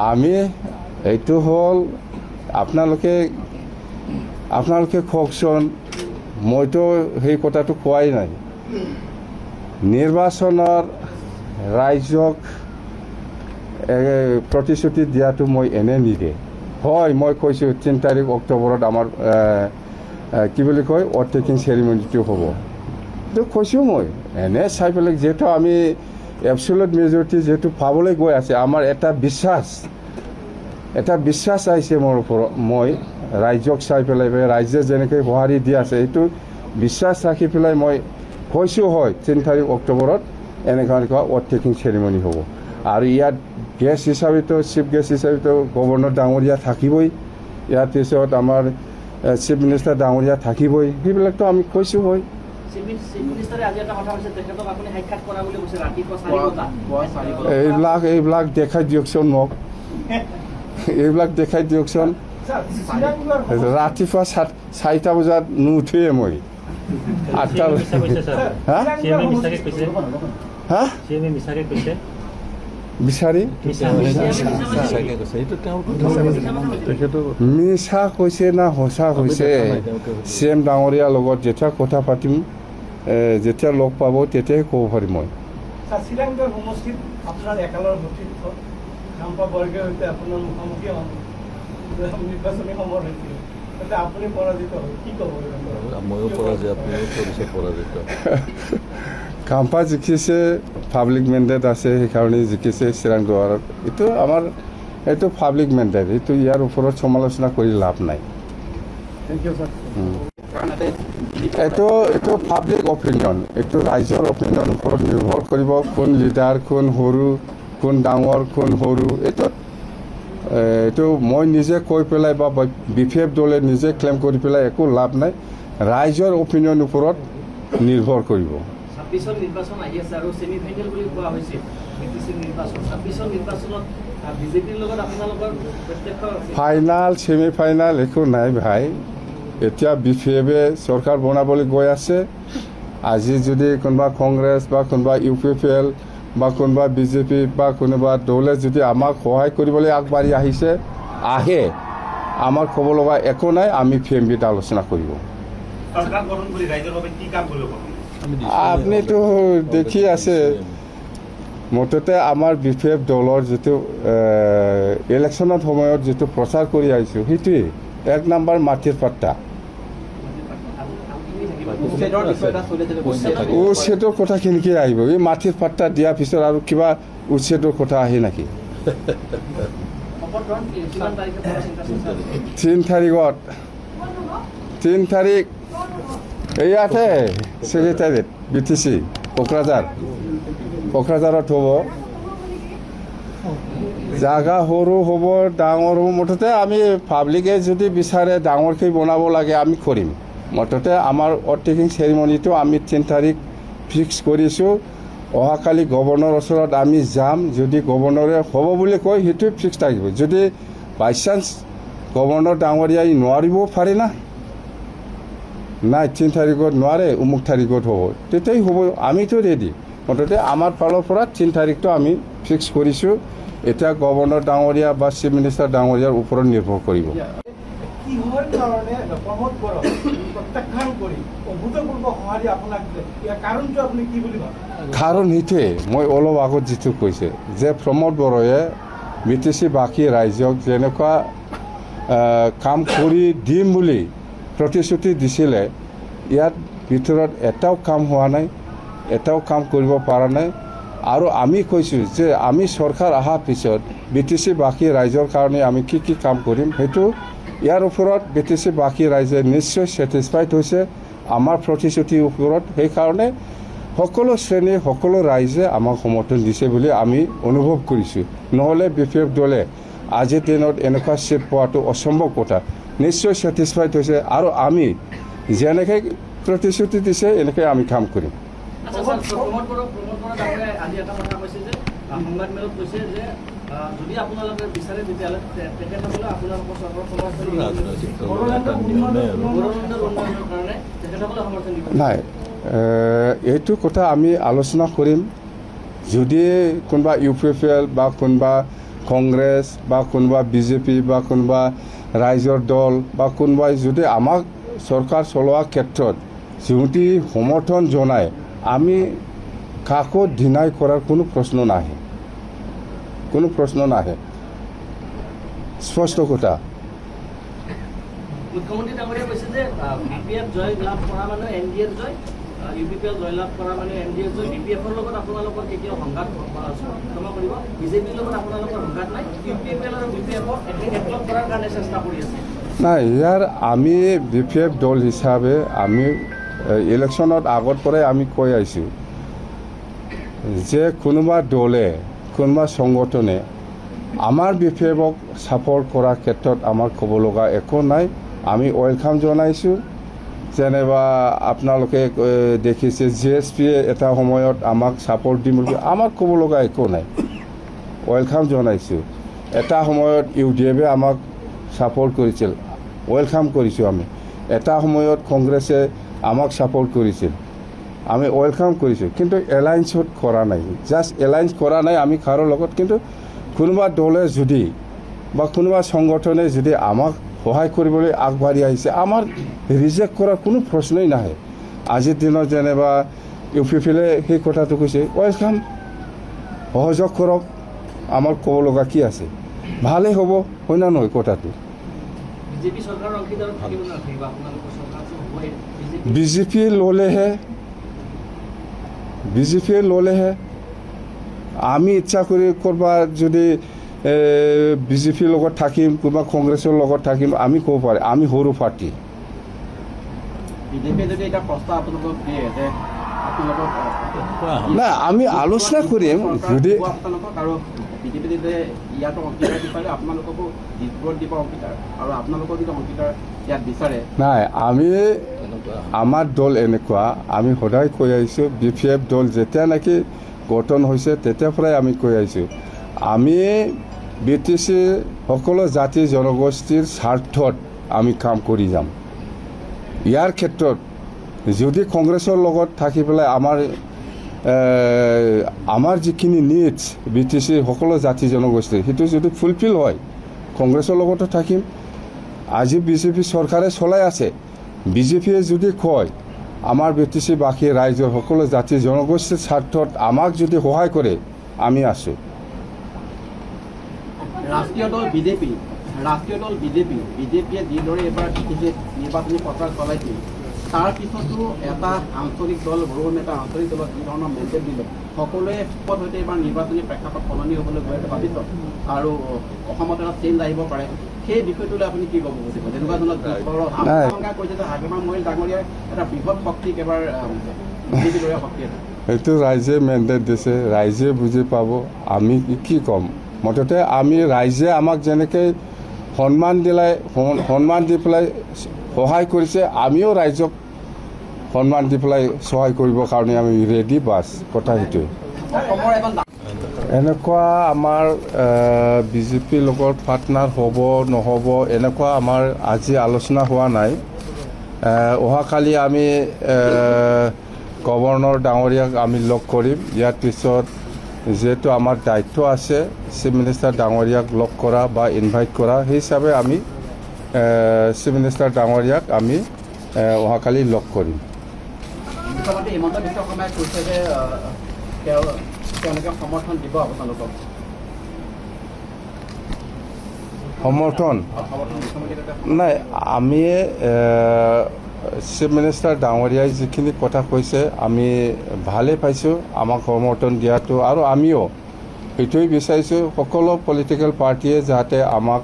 আমি এইটো হ'ল আপোনালোকে কওকচোন, মইতো সেই কথাটো কোৱাই নাই। নিৰ্বাচনৰ ৰাইজক প্ৰতিশ্ৰুতি দিয়াটো মই এনে নিদিয়ে। হয়, মই কৈছোঁ 3 তাৰিখ অক্টোবৰত আমাৰ কি বুলি কয় অভাৰটেকিং চেৰিমনিটো হ'ব। এইটো কৈছোঁ মই এনে চাই পেলাই, যিহেতু আমি এবছলুট মেজৰিটি যিহেতু পাবলৈ গৈ আছে, আমাৰ এটা বিশ্বাস আহিছে মোৰ ওপৰত। মই ৰাইজক চাই পেলাই, ৰাইজে যেনেকৈ সঁহাৰি দি আছে এইটো বিশ্বাস ৰাখি পেলাই মই কৈছোঁ হয় 3 তাৰিখ অক্টোবৰত এনেকুৱা অভাৰটেকিং চেৰিমনি হ'ব। আৰু ইয়াত গেষ্ট হিচাপেতো চিফ গেষ্ট হিচাপেতো গভৰ্ণৰ ডাঙৰীয়া থাকিবই, ইয়াৰ পিছত আমাৰ চিফ মিনিষ্টাৰ ডাঙৰীয়া থাকিবই, সেইবিলাকতো আমি কৈছোঁ হয়। এইবিলাক দেখাই দিয়কচোন মোক, এইবিলাক দেখাই দিয়কচোন। ৰাতিপুৱা 4টা বজাত নুঠোৱে মই, 8টা বিচাৰি মিছা কৈছে না সঁচা কৈছে। CM ডাঙৰীয়াৰ লগত যেতিয়া কথা পাতিম, যেতিয়া লগ পাব তেতিয়াই ক'ব পাৰিম মই। কাম্পা জিকিছে, পাব্লিক মেণ্ডেট আছে, সেইকাৰণে জিকিছে চিৰাং দুৱাৰত। এইটো পাব্লিক মেণ্ডেট, এইটো ইয়াৰ ওপৰত সমালোচনা কৰি লাভ নাই। এইটো পাব্লিক অপিনিয়ন, এইটো ৰাইজৰ অপিনিয়নৰ ওপৰত নিৰ্ভৰ কৰিব। কোন লিডাৰ, কোন সৰু, কোন ডাঙৰ, কোন সৰু, এইটো মই নিজে কৈ পেলাই বা BPF দলে নিজে ক্লেইম কৰি পেলাই একো লাভ নাই। ৰাইজৰ অপিনিয়নৰ ওপৰত নিৰ্ভৰ কৰিব। ফাইনাল ছেমি ফাইনাল একো নাই ভাই। এতিয়া BPF-এ চৰকাৰ বনাবলৈ গৈ আছে। আজি যদি কোনোবা কংগ্ৰেছ বা কোনোবা UPPL বা কোনোবা BJP বা কোনোবা দলে যদি আমাক সহায় কৰিবলৈ আগবাঢ়ি আহে, আমাৰ ক'ব লগা একো নাই। আমি PMBত আলোচনা কৰিব। আপুনিতো দেখি আছে, মুঠতে আমাৰ BPF দলৰ যিটো ইলেকশ্যনৰ সময়ত যিটো প্ৰচাৰ কৰি আহিছোঁ, সেইটোৱেই 1 নম্বৰ মাটিৰ পাত্তা। উচ্ছেদৰ কথা কেনেকৈ আহিব? এই মাটিৰ পাত্তা দিয়াৰ পিছত আৰু কিবা উচ্ছেদৰ কথা আহে নেকি? 3 তাৰিখ ইয়াতে ছেক্ৰেটাৰীত BTC কোকৰাঝাৰত হ'ব। জাগা সৰু হ'ব, ডাঙৰ হ'ব, মুঠতে আমি পাব্লিকে যদি বিচাৰে ডাঙৰকৈ বনাব লাগে আমি কৰিম। মুঠতে আমাৰ অভাৰটেকিং চেৰিমনিটো আমি 3 তাৰিখ ফিক্স কৰিছোঁ। অহাকালি গভৰ্ণৰৰ ওচৰত আমি যাম। যদি গভৰ্ণৰে হ'ব বুলি কয় সেইটো ফিক্স থাকিব। যদি বাই চান্স গভৰ্ণৰ ডাঙৰীয়াই নোৱাৰিব পাৰে না, নাই 3 তাৰিখত নোৱাৰে, অমুক তাৰিখত হ'ব, তেতিয়াই হ'ব। আমিতো ৰেডি। মুঠতে আমাৰ ফালৰ পৰা 3 তাৰিখটো আমি ফিক্স কৰিছোঁ। এতিয়া গভৰ্ণৰ ডাঙৰীয়া বা চিফ মিনিষ্টাৰ ডাঙৰীয়াৰ ওপৰত নিৰ্ভৰ কৰিব। কাৰণ সেইটোৱে মই অলপ আগত যিটো কৈছে যে প্ৰমোদ বড়োৱে BTC বাকী ৰাইজক যেনেকুৱা কাম কৰি দিম বুলি প্ৰতিশ্ৰুতি দিছিলে, ইয়াত ভিতৰত এটাও কাম হোৱা নাই, এটাও কাম কৰিব পৰা নাই। আৰু আমি কৈছোঁ যে আমি চৰকাৰ অহাৰ পিছত BTC বাকী ৰাইজৰ কাৰণে আমি কি কাম কৰিম, সেইটো ইয়াৰ ওপৰত BTC বাকী ৰাইজে নিশ্চয় ছেটিছফাইড হৈছে আমাৰ প্ৰতিশ্ৰুতিৰ ওপৰত। সেইকাৰণে সকলো শ্ৰেণীৰ সকলো ৰাইজে আমাক সমৰ্থন দিছে বুলি আমি অনুভৱ কৰিছোঁ। নহ'লে BPF দলে আজিৰ দিনত এনেকুৱা চিট পোৱাটো অসম্ভৱ কথা। নিশ্চয় ছেটিছফাইড হৈছে আৰু আমি যেনেকৈ প্ৰতিশ্ৰুতি দিছে এনেকৈ আমি কাম কৰিম। নাই, এইটো কথা আমি আলোচনা কৰিম যদি কোনোবা UPPL বা কোনোবা কংগ্ৰেছ বা কোনোবা BJP বা কোনোবা ৰাইজৰ দল বা কোনোবাই যদি আমাক চৰকাৰ চলোৱা ক্ষেত্ৰত যদি সমৰ্থন জনায় আমি কাকো ডিনাই কৰাৰ কোনো প্ৰশ্ন নাহে স্পষ্ট কথা মুখ্যমন্ত্ৰী ডাঙৰীয়া কৈছে যে BPF জয় লাভ কৰা মানে NDA জয় UPPL জয় লাভ কৰা মানে NDA জয় BPFৰ লগত আপোনালোকৰ কেতিয়াও সংঘাত ক্ষমা কৰিব BJPৰ লগত আপোনালোকৰ সংঘাত নাই UPPL আৰু BPFক একলগ কৰাৰ কাৰণে চেষ্টা কৰি আছে নাই ইয়াৰ আমি BPF দল হিচাপে আমি ইলেকশ্যনত আগৰ পৰাই আমি কৈ আহিছোঁ যে কোনোবা দলে কোনোবা সংগঠনে আমাৰ BPFক ছাপৰ্ট কৰাৰ ক্ষেত্ৰত আমাৰ ক'ব লগা একো নাই আমি ওয়েলকাম জনাইছোঁ যেনেবা আপোনালোকে দেখিছে GSPয়ে এটা সময়ত আমাক ছাপৰ্ট দিম বুলি আমাক ক'ব লগা একো নাই ওয়েলকাম জনাইছোঁ এটা সময়ত UDFে আমাক ছাপৰ্ট কৰিছিল ওয়েলকাম কৰিছোঁ আমি এটা সময়ত কংগ্ৰেছে আমাক ছাপৰ্ট কৰিছিল আমি ওয়েলকাম কৰিছোঁ কিন্তু এলায়েন্সত কৰা নাই জাষ্ট এলায়েন্স কৰা নাই আমি কাৰো লগত কিন্তু কোনোবা দলে যদি বা কোনোবা সংগঠনে যদি আমাক সহায় কৰিবলৈ আগবাঢ়ি আহিছে আমাৰ ৰিজেক্ট কৰাৰ কোনো প্ৰশ্নই নাহে আজিৰ দিনত যেনেবা UPPলে সেই কথাটো কৈছে ওয়েলকাম সহযোগ কৰক আমাৰ ক'ব লগা কি আছে ভালেই হ'ব হয় না নহয় কথাটো BJP চৰকাৰৰ অংশীদাৰত থাকিব নাথাকিব আপোনালোকৰ চৰকাৰ হ'বই BJP ল'লেহে আমি ইচ্ছা কৰি কৰবাত যদি BJP লগত থাকিম কোনোবা কংগ্ৰেছৰ লগত থাকিম আমি ক'ব পাৰে আমি সৰু পাৰ্টি না আমি আলোচনা কৰিম যদি নাই আমি আমাৰ দল এনেকুৱা আমি সদায় কৈ আহিছোঁ BPF দল যেতিয়া নেকি গঠন হৈছে তেতিয়াৰ পৰাই আমি কৈ আহিছোঁ আমি BTC সকলো জাতি জনগোষ্ঠীৰ স্বাৰ্থত আমি কাম কৰি যাম ইয়াৰ ক্ষেত্ৰত যদি কংগ্ৰেছৰ লগত থাকি পেলাই আমাৰ যিখিনি নিডছ BTC সকলো জাতি জনগোষ্ঠীৰ সেইটো যদি ফুলফিল হয় কংগ্ৰেছৰ লগতো থাকিম আজি BJP চৰকাৰে চলাই আছে BJPয়ে যদি কয় আমাৰ BTC বাকী ৰাইজৰ সকলো জাতি জনগোষ্ঠীৰ স্বাৰ্থত আমাক যদি সহায় কৰে আমি আছোঁ ৰাষ্ট্ৰীয় দল BJPয়ে যিদৰে এবাৰ নিৰ্বাচনী প্ৰচাৰ চলাইছিল তাৰ পিছতো এটা আঞ্চলিক দল বড়ো নেতা আঞ্চলিক দলত যি ধৰণৰ মেছেজ দিলে সকলোৱে সৈতে এবাৰ নিৰ্বাচনী প্ৰেক্ষাপট সলনি হ'বলৈ গৈ আছে ভাবিত আৰু অসমত এটা চেঞ্জ আহিব পাৰে সেই বিষয়টোলৈ আপুনি কি ক'ব খুজিব যেনেকুৱা ধৰণৰ কৈছে যে হাগ্ৰামা মহিল ডাঙৰীয়াই এটা বৃহৎ শক্তিক এবাৰ BJPৰ দৰে শক্তি আছে এইটো ৰাইজে মেণ্ডেট দিছে ৰাইজে বুজি পাব আমি কি ক'ম মুঠতে আমি ৰাইজে আমাক যেনেকৈ সন্মান দি পেলাই সহায় কৰিছে আমিও ৰাইজক সন্মান দি পেলাই সহায় কৰিবৰ কাৰণে আমি ৰেডি বাছ কথা সেইটোৱে এনেকুৱা আমাৰ BJPৰ লগত পাৰ্টনাৰ হ'ব নহ'ব এনেকুৱা আমাৰ আজি আলোচনা হোৱা নাই অহাকালি আমি গভৰ্ণৰ ডাঙৰীয়াক আমি লগ কৰিম ইয়াৰ পিছত যেহেতু আমাৰ দায়িত্ব আছে চিফ মিনিষ্টাৰ ডাঙৰীয়াক লগ কৰা বা ইনভাইট কৰা সেই হিচাপে আমি চিফ মিনিষ্টাৰ ডাঙৰীয়াক আমি অহাকালি লগ কৰিম হিমন্ত বিশ্ব শৰ্মাই কৈছে যে তেওঁলোকে সমৰ্থন দিব আপোনালোকক সমৰ্থন নাই আমি চিফ মিনিষ্টাৰ ডাঙৰীয়াই যিখিনি কথা কৈছে আমি ভালেই পাইছোঁ আমাক সমৰ্থন দিয়াটো আৰু আমিও সেইটোৱে বিচাৰিছোঁ সকলো পলিটিকেল পাৰ্টীয়ে যাতে আমাক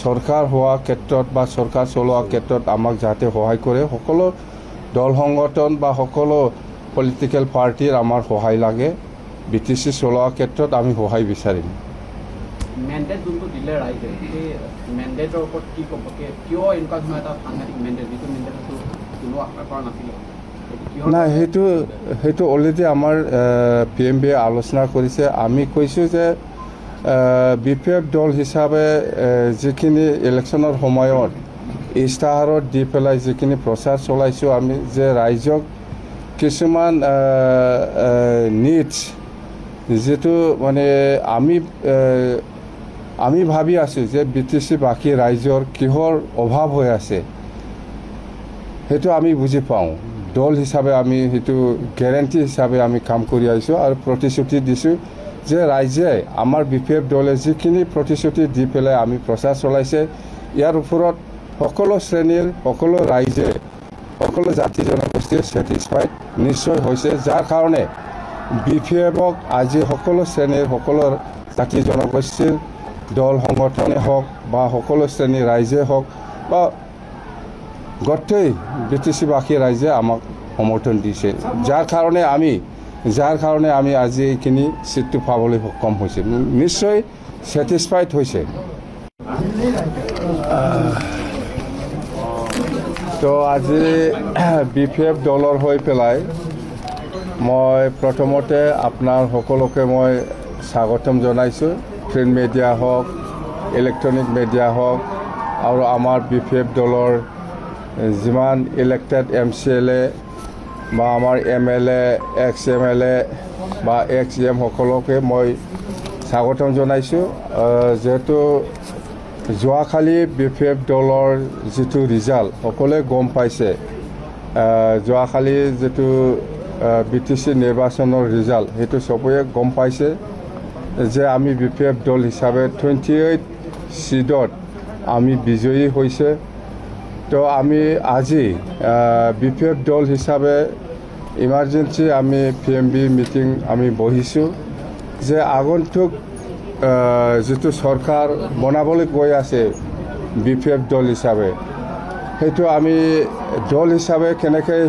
চৰকাৰ হোৱা ক্ষেত্ৰত বা চৰকাৰ চলোৱা ক্ষেত্ৰত আমাক যাতে সহায় কৰে সকলো দল সংগঠন বা সকলো পলিটিকেল পাৰ্টীৰ আমাৰ সহায় লাগে BTC চলোৱা ক্ষেত্ৰত আমি সহায় বিচাৰিম মেণ্ডেট যোনটো দিলে ৰাইজে সেই মেণ্ডেটৰ ওপৰত কি ক'ব কিয় এনেকুৱা ধৰণৰ এটা সাংঘাতিক মেণ্ডেট যিটো মেণ্ডেটটো কোনো আশা কৰা নাছিলে নাই সেইটো অলৰেডি আমাৰ PMBয়ে আলোচনা কৰিছে আমি কৈছোঁ যে BPF দল হিচাপে যিখিনি ইলেকশ্যনৰ সময়ত ইস্তাহাৰত দি পেলাই যিখিনি প্ৰচাৰ চলাইছোঁ আমি যে ৰাইজক কিছুমান নিডছ যেটো মানে আমি ভাবি আছোঁ যে BTC বাকী ৰাইজৰ কিহৰ অভাৱ হৈ আছে সেইটো আমি বুজি পাওঁ দল হিচাপে আমি সেইটো গ্যাৰান্টি হিচাপে আমি কাম কৰি আহিছোঁ আৰু প্ৰতিশ্ৰুতি দিছোঁ যে ৰাইজে আমাৰ BPF দলে যিখিনি প্ৰতিশ্ৰুতি দি পেলাই আমি প্ৰচাৰ চলাইছে ইয়াৰ ওপৰত সকলো শ্ৰেণীৰ সকলো ৰাইজে সকলো জাতি জনগোষ্ঠী ছেটিছফাইড নিশ্চয় হৈছে যাৰ কাৰণে BPFক আজি সকলো শ্ৰেণীৰ সকলো জাতি জনগোষ্ঠীৰ দল সংগঠনে হওক বা সকলো শ্ৰেণীৰ ৰাইজে হওক বা গোটেই BTC বাকী ৰাইজে আমাক সমৰ্থন দিছে যাৰ কাৰণে আমি আজি এইখিনি চিটটো পাবলৈ সক্ষম হৈছে নিশ্চয় ছেটিছফাইড হৈছে তো আজি BPF দলৰ হৈ পেলাই মই প্ৰথমতে আপোনাৰ সকলোকে মই স্বাগতম জনাইছোঁ প্ৰিণ্ট মিডিয়া হওক ইলেক্ট্ৰনিক মিডিয়া হওক আৰু আমাৰ BPF দলৰ যিমান ইলেক্টেড MCLA বা আমাৰ MLA ex-MLA বা ex-CM সকলোকে মই স্বাগতম জনাইছোঁ যেহেতু যোৱাকালি BPF দলৰ যিটো ৰিজাল্ট সকলোৱে গম পাইছে যোৱাকালি যিটো BTC নিৰ্বাচনৰ ৰিজাল্ট সেইটো চবেই গম পাইছে যে আমি BPF দল হিচাপে 28 সিটত আমি বিজয়ী হৈছে তো আমি আজি BPF দল হিচাপে ইমাৰ্জেঞ্চি আমি PMB মিটিং আমি বহিছোঁ যে আগন্তুক যেটো সরকার বনাবলৈ গৈ আছে BPF দল হিসাবে সেইটো আমি দল হিসাবে কেনেকৈ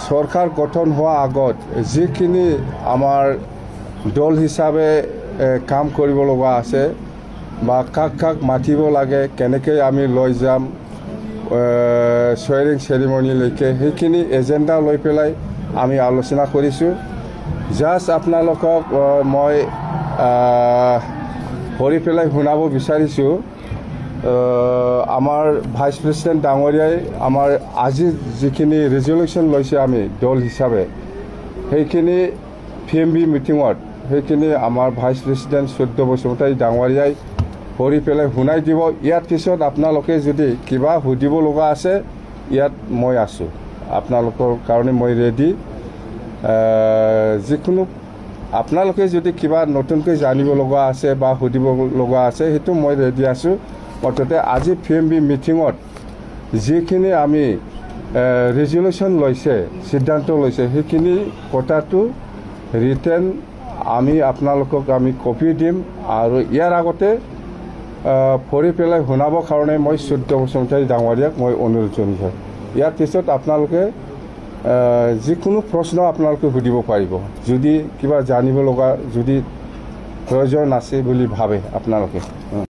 সরকার গঠন হওয়া আগত যিখিনি আমাৰ দল হিসাবে কাম কৰিব লগা আছে বা কাক মাতিব লাগে কেনেকৈ আমি লৈ যাম সোয়াৰিং সেৰিমনিলৈকে সেইখিনি এজেন্ডা লৈ পেলাই আমি আলোচনা কৰিছোঁ জাস্ট আপোনালোকক মই কৰি পেলাই শুনাব বিচাৰিছোঁ আমাৰ ভাইস প্ৰেসিডেন্ট ডাঙৰীয়াই আমাৰ আজি যিখিনি ৰেজলিউশন লৈছে আমি দল হিচাপে সেইখিনি PMB মিটিঙত সেইখিনি আমাৰ ভাইস প্ৰেসিডেন্ট সদ্য বসুমতাৰী ডাঙৰীয়াই কৰি পেলাই শুনাই দিব ইয়াৰ পিছত আপোনালোকে যদি কিবা সুধিব লগা আছে ইয়াত মই আছোঁ আপোনালোকৰ কাৰণে মই ৰেডি যিকোনো আপোনালোকে যদি কিবা নতুনকৈ জানিব লগা আছে বা সুধিব লগা আছে সেইটো মই ৰেডি আছোঁ অৰ্থাৎ আজি PMB মিটিঙত যিখিনি আমি ৰেজলিউশন লৈছে সিদ্ধান্ত লৈছে সেইখিনি কথাটো ৰিটেন আমি আপোনালোকক আমি কপি দিম আৰু ইয়াৰ আগতে পঢ়ি পেলাই শুনাবৰ কাৰণে মই সদ্য বসুমতাৰী ডাঙৰীয়াক মই অনুৰোধ জনাইছোঁ ইয়াৰ পিছত আপোনালোকে যিকোনো প্ৰশ্ন আপোনালোকে সুধিব পাৰিব যদি কিবা জানিব লগা যদি প্ৰয়োজন আছে বুলি ভাবে আপোনালোকে